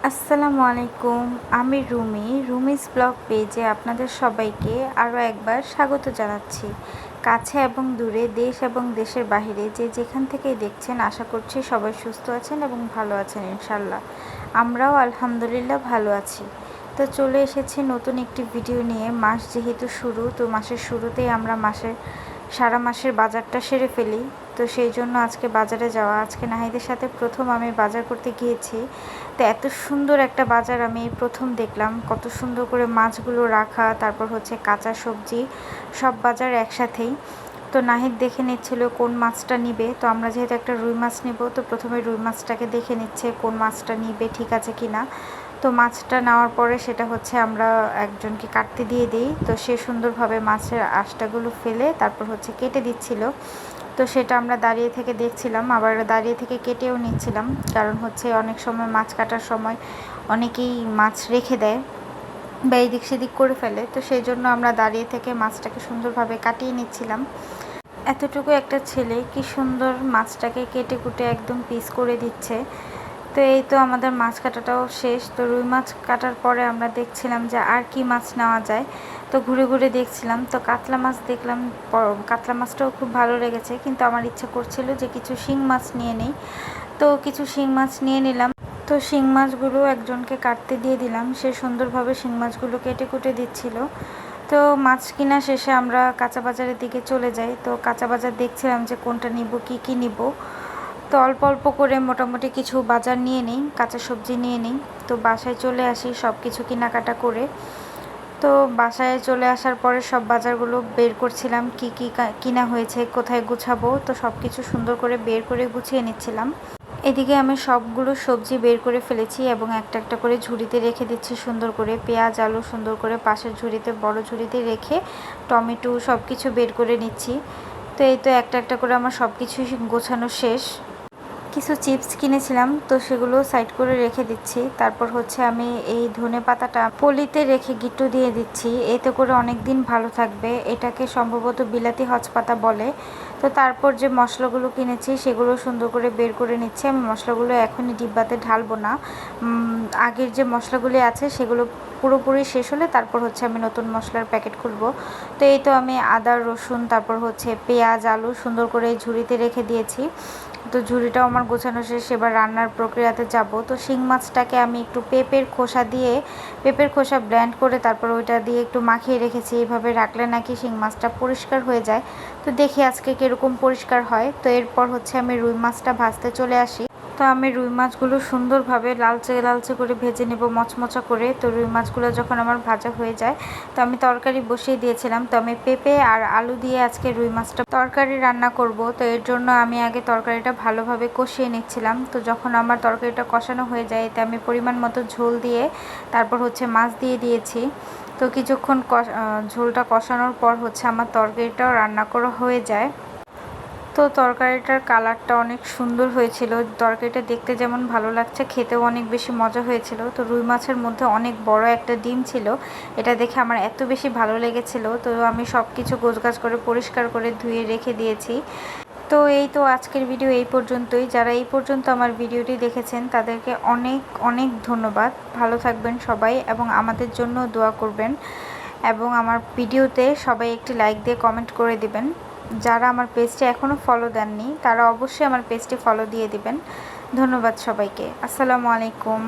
আসসালামু আলাইকুম। আমি রুমিস ব্লগ পেজে আপনাদের সবাইকে আরও একবার স্বাগত জানাচ্ছি। কাছে এবং দূরে, দেশ এবং দেশের বাহিরে যে যেখান থেকেই দেখছেন, আশা করছি সবাই সুস্থ আছেন এবং ভালো আছেন ইনশাল্লাহ। আমরাও আলহামদুলিল্লাহ ভালো আছি। তো চলে এসেছি নতুন একটি ভিডিও নিয়ে। মাস যেহেতু শুরু, তো মাসের শুরুতেই আমরা সারা মাসের বাজারটা সেরে ফেলি। তো সেই জন্য আজকে বাজারে যাওয়া। আজকে নাহিদের সাথে প্রথম আমি বাজার করতে গিয়েছি। তো এত সুন্দর একটা বাজার আমি প্রথম দেখলাম। কত সুন্দর করে মাছগুলো রাখা, তারপর হচ্ছে কাঁচা সবজি, সব বাজার একসাথেই। তো নাহিদ দেখে নিচ্ছিল কোন মাছটা নিবে। তো আমরা যেহেতু একটা রুই মাছ নিব, তো প্রথমে রুই মাছটাকে দেখে নিচ্ছে কোন মাছটা নিবে, ঠিক আছে কি না। তো মাছটা নেওয়ার পরে সেটা হচ্ছে আমরা একজনকে কাটতে দিয়ে দিই। তো সে সুন্দরভাবে মাছের আঁশটাগুলো ফেলে তারপর হচ্ছে কেটে দিচ্ছিল। তো সেটা আমরা দাঁড়িয়ে থেকে দেখছিলাম, আবার দাঁড়িয়ে থেকে কেটেও নিচ্ছিলাম। কারণ হচ্ছে অনেক সময় মাছ কাটার সময় অনেকেই মাছ রেখে দেয় বা এদিক সেদিক করে ফেলে। তো সেই জন্য আমরা দাঁড়িয়ে থেকে মাছটাকে সুন্দরভাবে কাটিয়ে নিচ্ছিলাম। এতটুকু একটা ছেলে কি সুন্দর মাছটাকে কেটে কুটে একদম পিস করে দিচ্ছে। তো এই তো আমাদের মাছ কাটাটাও শেষ। তো রুই মাছ কাটার পরে আমরা দেখছিলাম যে আর কি মাছ নেওয়া যায়। তো ঘুরে ঘুরে দেখছিলাম, তো কাতলা মাছ দেখলাম। কাতলা মাছটাও খুব ভালো লেগেছে, কিন্তু আমার ইচ্ছা করছিল যে কিছু শিং মাছ নিয়ে নিই। তো কিছু শিং মাছ নিয়ে নিলাম। তো শিং মাছগুলো একজনকে কাটতে দিয়ে দিলাম, সে সুন্দরভাবে শিং মাছগুলো কেটে কুটে দিচ্ছিল। তো মাছ কিনা শেষে আমরা কাঁচা বাজারের দিকে চলে যাই। তো কাঁচা বাজার দেখছিলাম যে কোনটা নিব, কি নিব। তো অল্প অল্প করে মোটামুটি কিছু বাজার নিয়ে নিই, কাঁচা সবজি নিয়ে নিই। তো বাসায় চলে আসি সব কিছু কেনাকাটা করে। তো বাসায় চলে আসার পরে সব বাজারগুলো বের করছিলাম, কি কিনা হয়েছে, কোথায় গুছাবো। তো সব কিছু সুন্দর করে বের করে গুছিয়ে নিচ্ছিলাম। এদিকে আমি সবগুলো সবজি বের করে ফেলেছি এবং একটা একটা করে ঝুড়িতে রেখে দিচ্ছি সুন্দর করে। পেঁয়াজ, আলু সুন্দর করে পাশের ঝুড়িতে, বড় ঝুড়িতে রেখে টমেটো সব কিছু বের করে নিচ্ছি। তো এই তো একটা একটা করে আমার সব কিছুই গোছানো শেষ। কিছু চিপস কিনেছিলাম, তো সেগুলো সাইড করে রেখে দিচ্ছি। তারপর হচ্ছে আমি এই ধনে পাতাটা পলিতে রেখে গিট্টু দিয়ে দিচ্ছি, এতে করে অনেক দিন ভালো থাকবে। এটাকে সম্ভবত বিলাতি হজপাতা বলে। তো তারপর যে মশলাগুলো কিনেছি সেগুলো সুন্দর করে বের করে নিচ্ছি। আমি মশলাগুলো এখনই ডিব্বাতে ঢালবো না, আগের যে মশলাগুলি আছে সেগুলো পুরোপুরি শেষ হলে তারপর হচ্ছে আমি নতুন মশলার প্যাকেট খুলবো। তো এই তো আমি আদা, রসুন, তারপর হচ্ছে পেঁয়াজ, আলু সুন্দর করে ঝুড়িতে রেখে দিয়েছি। তো ঝুড়িটাও আমার গোছানো শেষ, এবার রান্নার প্রক্রিয়াতে যাব। তো শিং মাছটাকে আমি একটু পেঁপের খোসা ব্লেন্ড করে তারপর ওইটা দিয়ে একটু মাখিয়ে রেখেছি। এইভাবে রাখলে নাকি শিং মাছটা পরিষ্কার হয়ে যায়। তো দেখি আজকে কীরকম পরিষ্কার হয়। তো এরপর হচ্ছে আমি রুই মাছটা ভাজতে চলে আসি। তো আমি রুই মাছগুলো সুন্দরভাবে লালচে লালচে করে ভেজে নেব, মচমচা করে। তো রুই মাছগুলো যখন আমার ভাজা হয়ে যায়, তো আমি তরকারি বসিয়ে দিয়েছিলাম। তো আমি পেঁপে আর আলু দিয়ে আজকে রুই মাছটা তরকারি রান্না করব। তো এর জন্য আমি আগে তরকারিটা ভালোভাবে কষিয়ে নিচ্ছিলাম। তো যখন আমার তরকারিটা কষানো হয়ে যায়, এতে আমি পরিমাণ মতো ঝোল দিয়ে তারপর হচ্ছে মাছ দিয়ে দিয়েছি। তো কিছুক্ষণ ঝোলটা কষানোর পর হচ্ছে আমার তরকারিটাও রান্না করা হয়ে যায়। তো তরকারিটার কালারটা অনেক সুন্দর হয়েছিল। তরকারিটা দেখতে যেমন ভালো লাগছে, খেতেও অনেক বেশি মজা হয়েছিল। তো রুই মাছের মধ্যে অনেক বড় একটা ডিম ছিল, এটা দেখে আমার এত বেশি ভালো লেগেছিল। তো আমি সব কিছু গোছগাছ করে পরিষ্কার করে ধুয়ে রেখে দিয়েছি। তো এই তো আজকের ভিডিও এই পর্যন্তই। যারা এই পর্যন্ত আমার ভিডিওটি দেখেছেন তাদেরকে অনেক অনেক ধন্যবাদ। ভালো থাকবেন সবাই এবং আমাদের জন্য দোয়া করবেন। এবং আমার ভিডিওতে সবাই একটি লাইক দিয়ে কমেন্ট করে দিবেন। যারা আমার পেজটি এখনও ফলো দেননি তারা অবশ্যই আমার পেজটি ফলো দিয়ে দিবেন। ধন্যবাদ সবাইকে। আসসালামু আলাইকুম।